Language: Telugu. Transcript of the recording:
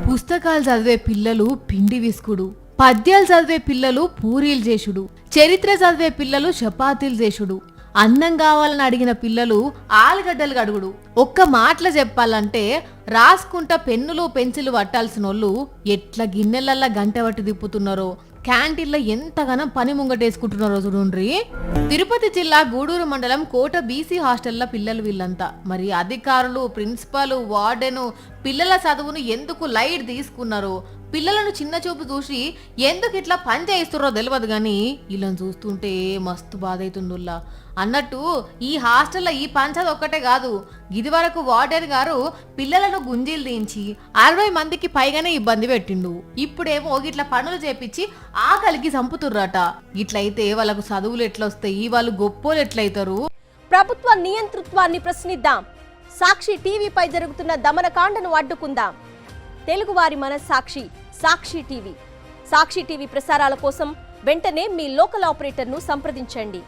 పుస్తకాలు చదివే పిల్లలు పిండి విసుకుడు, పద్యాలు చదివే పిల్లలు పూరీలు చేసుడు, చరిత్ర చదివే పిల్లలు చపాతీలు చేసుడు, అన్నం కావాలని అడిగిన పిల్లలు ఆలుగడ్డలు గడుగుడు. ఒక్క మాటలు చెప్పాలంటే రాసుకుంటా పెన్నులు పెన్సిల్ పట్టాల్సినోళ్ళు ఎట్లా గిన్నెలల్లా గంట పట్టి తిప్పుతున్నారో, క్యాంటీన్లో ఎంతగానం పని ముంగటేసుకుంటున్నారో చూడుండ్రి. తిరుపతి జిల్లా గూడూరు మండలం కోట బీసీ హాస్టల్ల పిల్లలు వీళ్ళంతా. మరి అధికారులు, ప్రిన్సిపాల్, వార్డెను పిల్లల చదువును ఎందుకు లైట్ తీసుకున్నారో, పిల్లలను చిన్న చూపు చూసి ఎందుకు ఇట్లా పని చేయిస్తున్నారో తెలియదు గాని వీళ్ళని చూస్తుంటే మస్తు బాధ అవుతుందిలా. అన్నట్టు ఈ హాస్టల్లో ఈ పంచాయతీ ఒక్కటే కాదు, ఇది వరకు వార్డెన్ గారు పిల్లలను గుంజీలు దించి 60 మందికి పైగానే ఇబ్బంది పెట్టిండు. ఇప్పుడేమో ఇట్లా పనులు చేపించి ఆకలికి చంపుతుర్రట. ఇట్లయితే వాళ్ళకు చదువులు ఎట్లొస్తాయి, వాళ్ళు గొప్పోలు ఎట్లయితారు? ప్రభుత్వ నియంతృత్వాన్ని ప్రశ్నిద్దాం. సాక్షి టీవీపై జరుగుతున్న దమనకాండను అడ్డుకుందాం. తెలుగువారి మనస్సాక్షి సాక్షి టీవీ. సాక్షి టీవీ ప్రసారాల కోసం వెంటనే మీ లోకల్ ఆపరేటర్ను సంప్రదించండి.